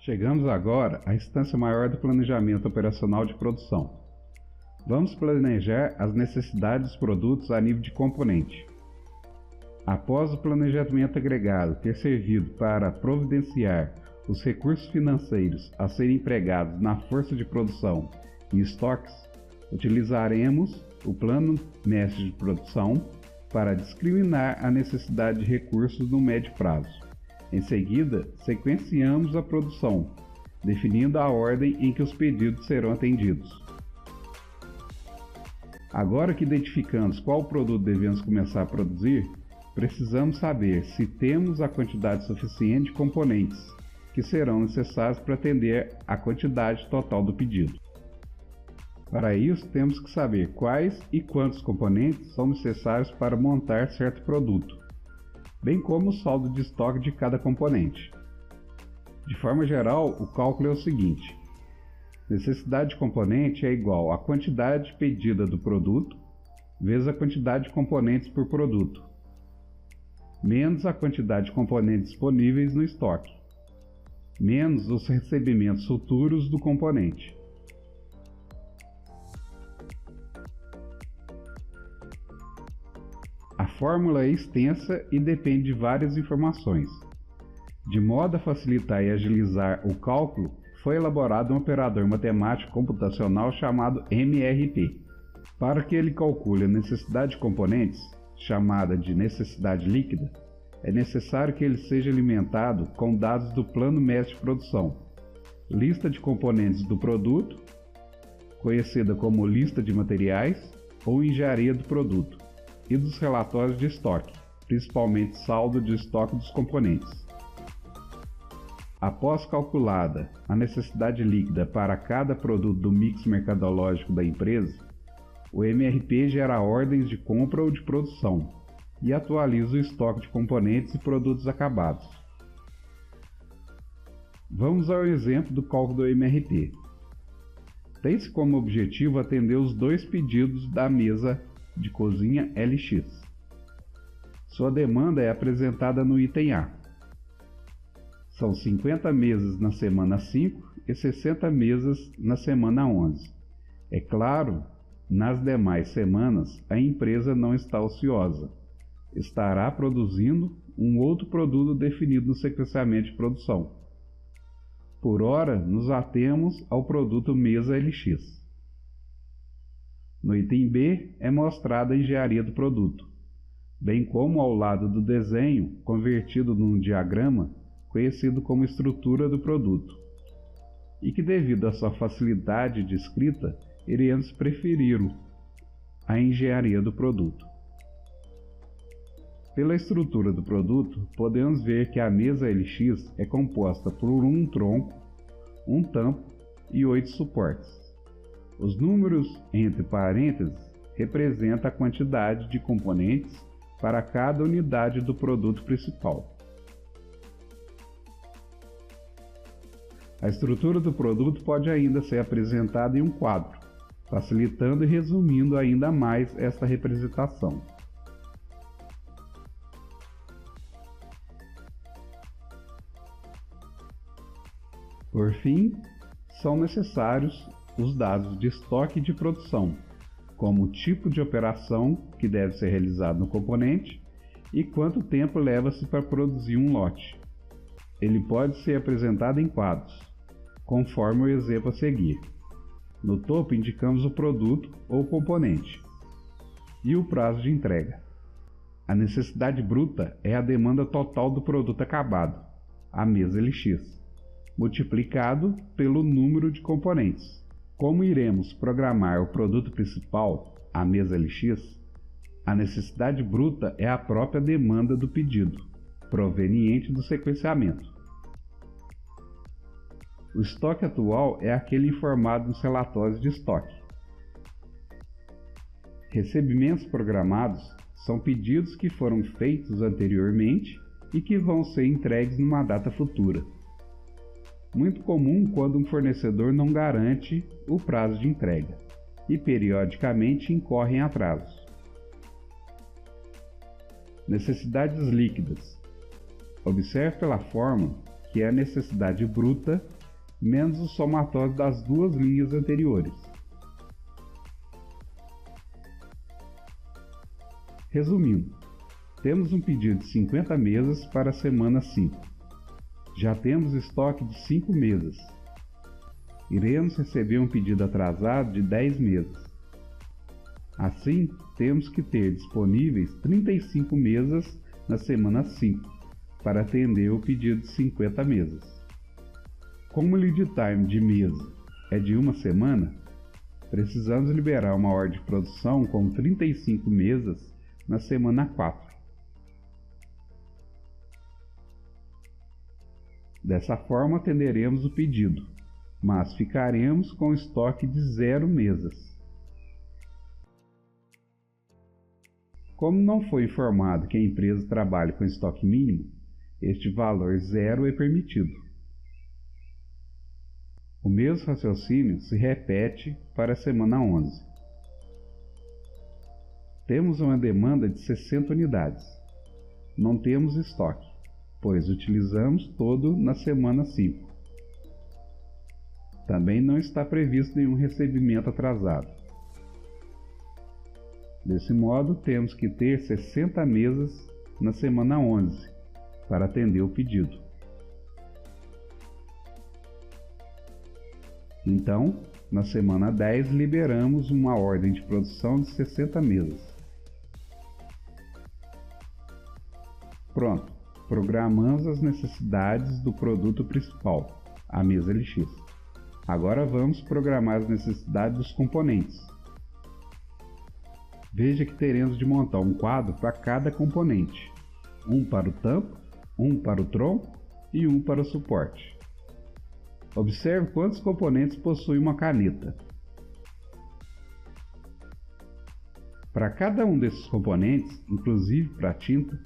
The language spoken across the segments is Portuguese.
Chegamos agora à instância maior do planejamento operacional de produção. Vamos planejar as necessidades dos produtos a nível de componente. Após o planejamento agregado ter servido para providenciar os recursos financeiros a serem empregados na força de produção e estoques, utilizaremos o plano mestre de produção para discriminar a necessidade de recursos no médio prazo. Em seguida, sequenciamos a produção, definindo a ordem em que os pedidos serão atendidos. Agora que identificamos qual produto devemos começar a produzir, precisamos saber se temos a quantidade suficiente de componentes que serão necessários para atender a quantidade total do pedido. Para isso, temos que saber quais e quantos componentes são necessários para montar certo produto, bem como o saldo de estoque de cada componente. De forma geral, o cálculo é o seguinte: necessidade de componente é igual à quantidade pedida do produto vezes a quantidade de componentes por produto, menos a quantidade de componentes disponíveis no estoque, menos os recebimentos futuros do componente. A fórmula é extensa e depende de várias informações. De modo a facilitar e agilizar o cálculo, foi elaborado um operador matemático computacional chamado MRP. Para que ele calcule a necessidade de componentes, chamada de necessidade líquida, é necessário que ele seja alimentado com dados do plano mestre de produção, lista de componentes do produto, conhecida como lista de materiais ou engenharia do produto, e dos relatórios de estoque, principalmente saldo de estoque dos componentes. Após calculada a necessidade líquida para cada produto do mix mercadológico da empresa, o MRP gera ordens de compra ou de produção e atualiza o estoque de componentes e produtos acabados. Vamos ao exemplo do cálculo do MRP. Tem-se como objetivo atender os dois pedidos da mesa de cozinha LX. Sua demanda é apresentada no item A. São 50 mesas na semana 5 e 60 mesas na semana 11. É claro, nas demais semanas a empresa não está ociosa. Estará produzindo um outro produto definido no sequenciamento de produção. Por ora, nos atemos ao produto mesa LX. No item B é mostrada a engenharia do produto, bem como ao lado do desenho convertido num diagrama conhecido como estrutura do produto, e que devido à sua facilidade de escrita, iremos preferir a engenharia do produto. Pela estrutura do produto, podemos ver que a mesa LX é composta por um tronco, um tampo e 8 suportes. Os números entre parênteses representam a quantidade de componentes para cada unidade do produto principal. A estrutura do produto pode ainda ser apresentada em um quadro, facilitando e resumindo ainda mais esta representação. Por fim, são necessários os dados de estoque e de produção, como o tipo de operação que deve ser realizado no componente e quanto tempo leva-se para produzir um lote. Ele pode ser apresentado em quadros, conforme o exemplo a seguir. No topo indicamos o produto ou componente e o prazo de entrega. A necessidade bruta é a demanda total do produto acabado, a mesa LX, multiplicado pelo número de componentes. Como iremos programar o produto principal, a mesa LX, a necessidade bruta é a própria demanda do pedido, proveniente do sequenciamento. O estoque atual é aquele informado nos relatórios de estoque. Recebimentos programados são pedidos que foram feitos anteriormente e que vão ser entregues numa data futura. Muito comum quando um fornecedor não garante o prazo de entrega e periodicamente incorre em atrasos. Necessidades líquidas. Observe pela forma que é a necessidade bruta menos o somatório das duas linhas anteriores. Resumindo, temos um pedido de 50 mesas para a semana 5. Já temos estoque de 5 mesas. Iremos receber um pedido atrasado de 10 mesas. Assim, temos que ter disponíveis 35 mesas na semana 5 para atender o pedido de 50 mesas. Como o lead time de mesa é de uma semana, precisamos liberar uma ordem de produção com 35 mesas na semana 4. Dessa forma atenderemos o pedido, mas ficaremos com estoque de 0 mesas. Como não foi informado que a empresa trabalha com estoque mínimo, este valor 0 é permitido. O mesmo raciocínio se repete para a semana 11. Temos uma demanda de 60 unidades. Não temos estoque, pois utilizamos todo na semana 5. Também não está previsto nenhum recebimento atrasado. Desse modo, temos que ter 60 mesas na semana 11 para atender o pedido. Então, na semana 10, liberamos uma ordem de produção de 60 mesas. Pronto, programamos as necessidades do produto principal, a mesa LX. Agora vamos programar as necessidades dos componentes. Veja que teremos de montar um quadro para cada componente, um para o tampo, um para o tronco e um para o suporte. Observe quantos componentes possui uma caneta. Para cada um desses componentes, inclusive para a tinta,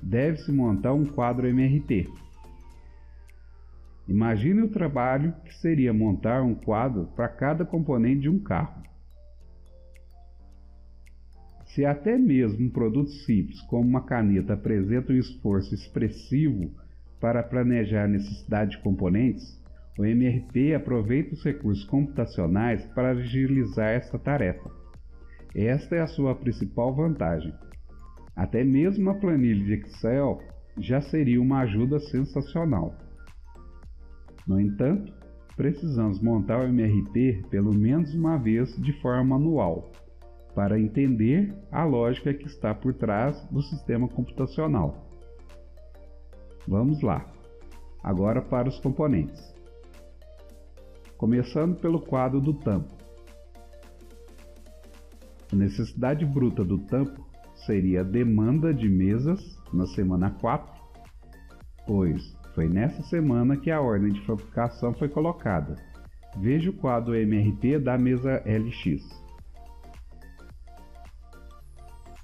deve-se montar um quadro MRT. Imagine o trabalho que seria montar um quadro para cada componente de um carro. Se até mesmo um produto simples como uma caneta apresenta um esforço expressivo para planejar a necessidade de componentes, o MRP aproveita os recursos computacionais para agilizar essa tarefa. Esta é a sua principal vantagem. Até mesmo a planilha de Excel já seria uma ajuda sensacional. No entanto, precisamos montar o MRP pelo menos uma vez de forma manual, para entender a lógica que está por trás do sistema computacional. Vamos lá, agora para os componentes. Começando pelo quadro do tampo. A necessidade bruta do tampo seria a demanda de mesas na semana 4, pois foi nessa semana que a ordem de fabricação foi colocada. Veja o quadro MRP da mesa LX.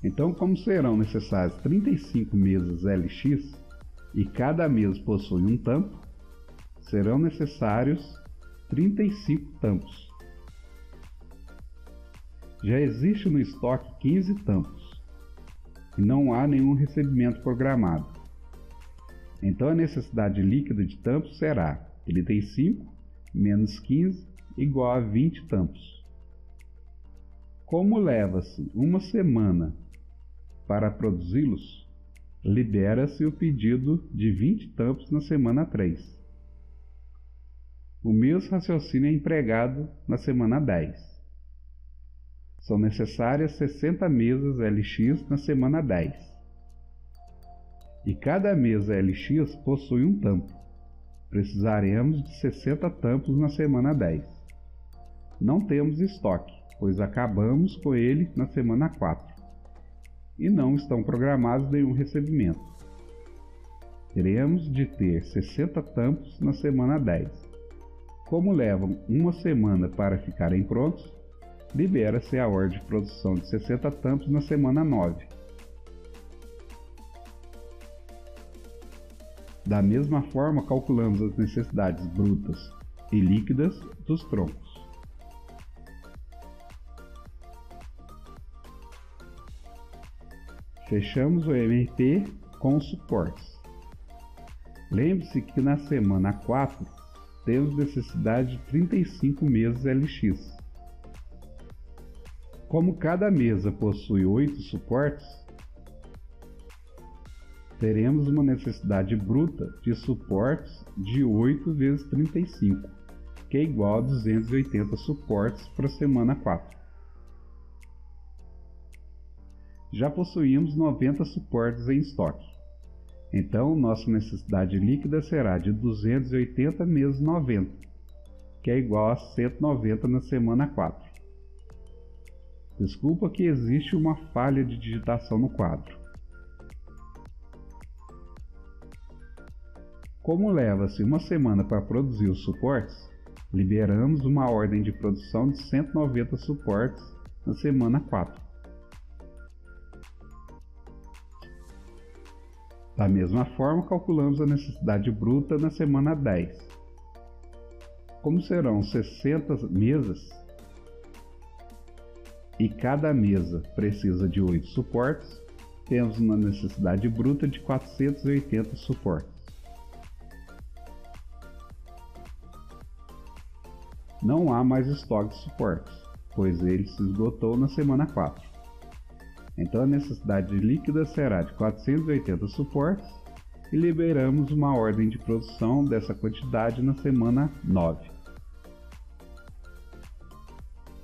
Então, como serão necessárias 35 mesas LX e cada mesa possui um tampo, serão necessários 35 tampos. Já existe no estoque 15 tampos e não há nenhum recebimento programado. Então a necessidade líquida de tampos será 35 menos 15 igual a 20 tampos. Como leva-se uma semana para produzi-los, libera-se o pedido de 20 tampos na semana 3. O mesmo raciocínio é empregado na semana 10. São necessárias 60 mesas LX na semana 10. E cada mesa LX possui um tampo. Precisaremos de 60 tampos na semana 10. Não temos estoque, pois acabamos com ele na semana 4. E não estão programados nenhum recebimento. Teremos de ter 60 tampos na semana 10. Como levam uma semana para ficarem prontos, libera-se a ordem de produção de 60 tampos na semana 9. Da mesma forma, calculamos as necessidades brutas e líquidas dos troncos. Fechamos o MRP com os suportes. Lembre-se que na semana 4 temos necessidade de 35 mesas LX. Como cada mesa possui 8 suportes, teremos uma necessidade bruta de suportes de 8 vezes 35, que é igual a 280 suportes para a semana 4. Já possuímos 90 suportes em estoque, então nossa necessidade líquida será de 280 vezes 90, que é igual a 190 na semana 4. Desculpa que existe uma falha de digitação no quadro. Como leva-se uma semana para produzir os suportes, liberamos uma ordem de produção de 190 suportes na semana 4. Da mesma forma, calculamos a necessidade bruta na semana 10. Como serão 60 mesas e cada mesa precisa de 8 suportes, temos uma necessidade bruta de 480 suportes. Não há mais estoque de suportes, pois ele se esgotou na semana 4. Então a necessidade líquida será de 480 suportes e liberamos uma ordem de produção dessa quantidade na semana 9.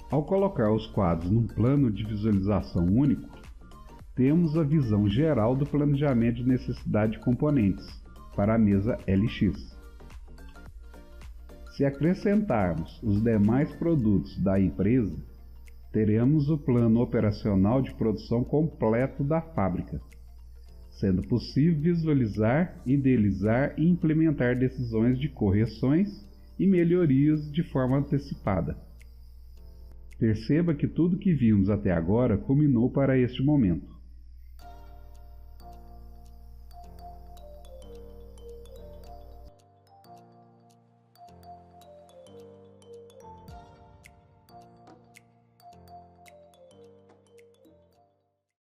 Ao colocar os quadros num plano de visualização único, temos a visão geral do planejamento de necessidade de componentes para a mesa LX. Se acrescentarmos os demais produtos da empresa, teremos o plano operacional de produção completo da fábrica, sendo possível visualizar, idealizar e implementar decisões de correções e melhorias de forma antecipada. Perceba que tudo que vimos até agora culminou para este momento.